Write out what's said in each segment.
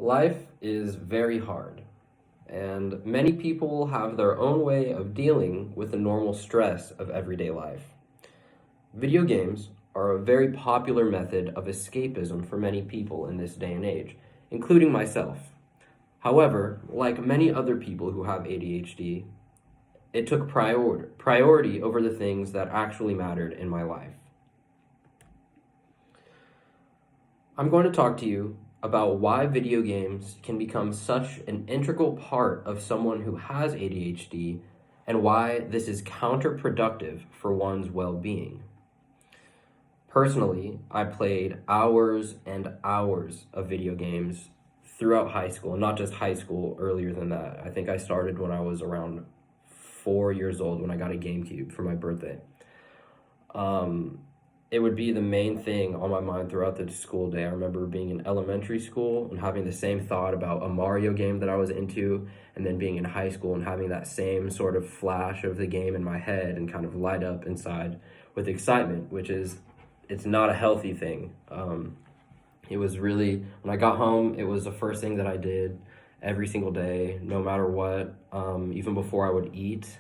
Life is very hard, and many people have their own way of dealing with the normal stress of everyday life. Video games are a very popular method of escapism for many people in this day and age, including myself. However, like many other people who have ADHD, it took priority over the things that actually mattered in my life. I'm going to talk to you about why video games can become such an integral part of someone who has ADHD and why this is counterproductive for one's well being. Personally, I played hours and hours of video games throughout high school, and not just high school, earlier than that. I think I started when I was around 4 years old when I got a GameCube for my birthday. It would be the main thing on my mind throughout the school day. I remember being in elementary school and having the same thought about a Mario game that I was into, and then being in high school and having that same sort of flash of the game in my head and kind of light up inside with excitement, which is, it's not a healthy thing. It was really, when I got home, it was the first thing that I did every single day, no matter what, even before I would eat.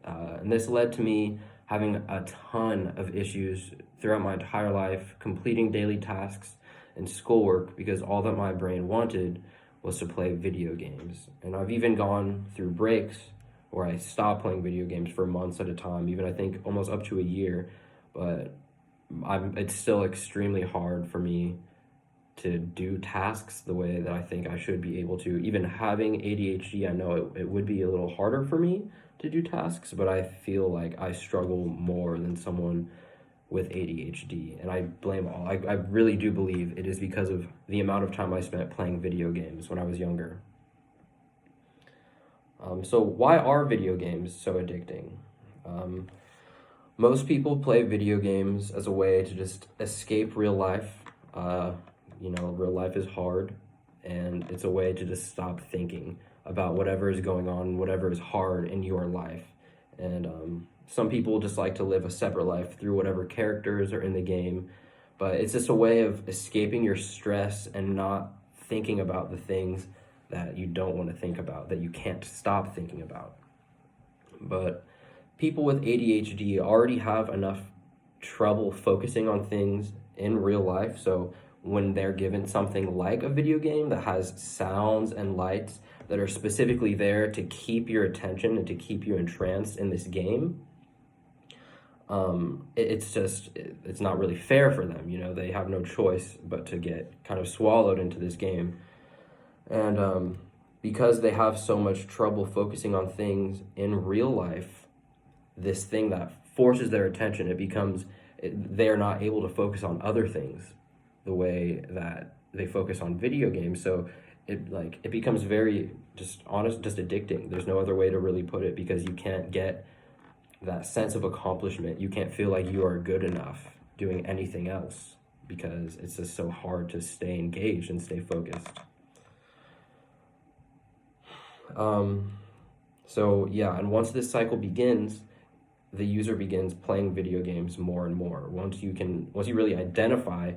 And this led to me having a ton of issues throughout my entire life, completing daily tasks and schoolwork because all that my brain wanted was to play video games. And I've even gone through breaks where I stopped playing video games for months at a time, even I think almost up to a year, but it's still extremely hard for me to do tasks the way that I think I should be able to. Even having ADHD, I know it would be a little harder for me to do tasks, but I feel like I struggle more than someone with ADHD. And I blame all, I really do believe it is because of the amount of time I spent playing video games when I was younger. So why are video games so addicting? Most people play video games as a way to just escape real life. Real life is hard, and it's a way to just stop thinking about whatever is going on, whatever is hard in your life. And some people just like to live a separate life through whatever characters are in the game, but it's just a way of escaping your stress and not thinking about the things that you don't want to think about, that you can't stop thinking about. But people with ADHD already have enough trouble focusing on things in real life, so when they're given something like a video game that has sounds and lights that are specifically there to keep your attention and to keep you entranced in this game, it's not really fair for them. They have no choice but to get kind of swallowed into this game. And because they have so much trouble focusing on things in real life, this thing that forces their attention, they're not able to focus on other things the way that they focus on video games. So it becomes very just addicting. There's no other way to really put it, because you can't get that sense of accomplishment. You can't feel like you are good enough doing anything else, because it's just so hard to stay engaged and stay focused. And once this cycle begins, the user begins playing video games more and more. Once you really identify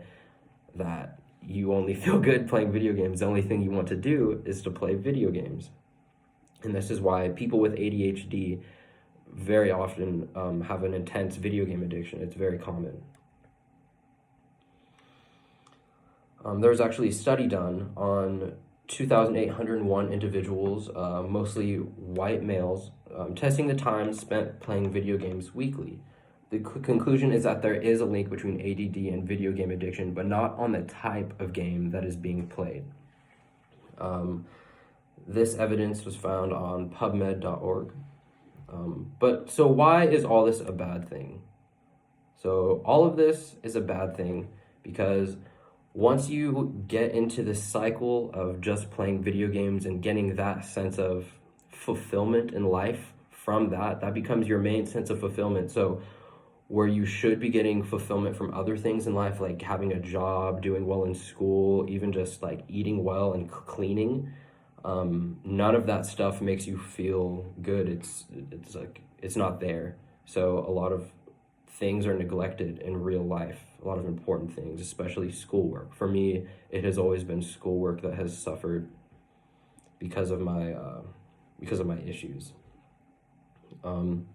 that you only feel good playing video games, the only thing you want to do is to play video games. And this is why people with ADHD very often have an intense video game addiction. It's very common. There was actually a study done on 2,801 individuals, mostly white males, testing the time spent playing video games weekly. The conclusion is that there is a link between ADD and video game addiction, but not on the type of game that is being played. This evidence was found on PubMed.org. So why is all this a bad thing? So all of this is a bad thing because once you get into this cycle of just playing video games and getting that sense of fulfillment in life from that becomes your main sense of fulfillment. So where you should be getting fulfillment from other things in life, like having a job, doing well in school, even just like eating well and cleaning, none of that stuff makes you feel good. It's not there. So a lot of things are neglected in real life, a lot of important things, especially schoolwork. For me, it has always been schoolwork that has suffered because of my issues. Um,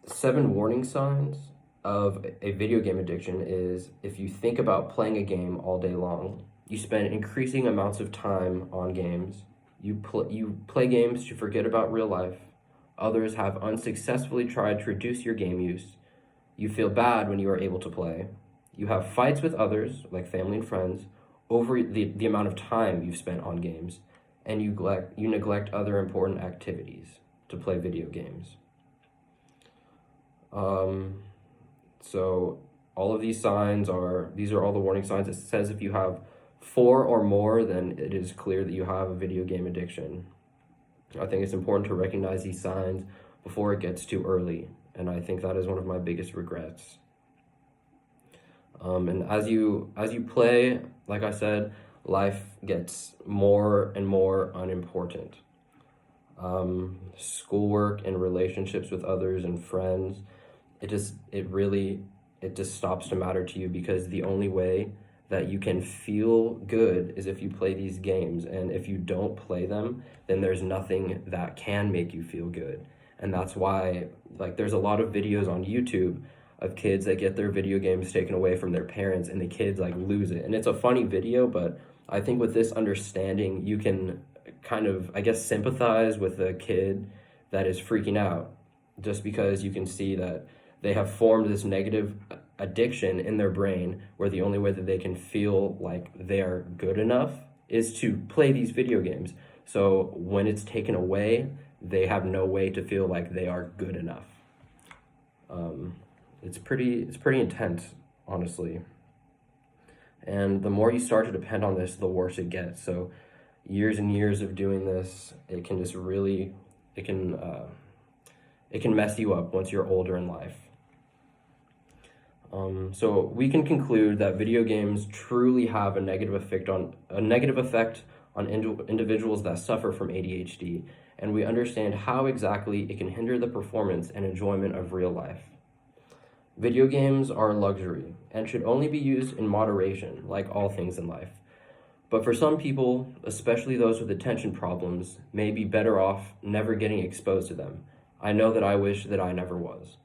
7 warning signs of a video game addiction is: if you think about playing a game all day long, you spend increasing amounts of time on games, you play games to forget about real life, others have unsuccessfully tried to reduce your game use, you feel bad when you are able to play, you have fights with others, like family and friends, over the amount of time you've spent on games, and you neglect other important activities to play video games. So all of these these are all the warning signs. It says if you have 4 or more, then it is clear that you have a video game addiction. I think it's important to recognize these signs before it gets too early, and I think that is one of my biggest regrets. And as you play, like I said, life gets more and more unimportant. Schoolwork and relationships with others and friends, it just stops to matter to you, because the only way that you can feel good is if you play these games, and if you don't play them, then there's nothing that can make you feel good. And that's why, like, there's a lot of videos on YouTube of kids that get their video games taken away from their parents, and the kids like lose it. And it's a funny video, but I think with this understanding, you can kind of, I guess, sympathize with the kid that is freaking out, just because you can see that they have formed this negative addiction in their brain, where the only way that they can feel like they are good enough is to play these video games. So when it's taken away, they have no way to feel like they are good enough. It's pretty intense, honestly. And the more you start to depend on this, the worse it gets. So years and years of doing this, it can just really, it can mess you up once you're older in life. So we can conclude that video games truly have a negative effect on individuals that suffer from ADHD, and we understand how exactly it can hinder the performance and enjoyment of real life. Video games are a luxury and should only be used in moderation, like all things in life. But for some people, especially those with attention problems, may be better off never getting exposed to them. I know that I wish that I never was.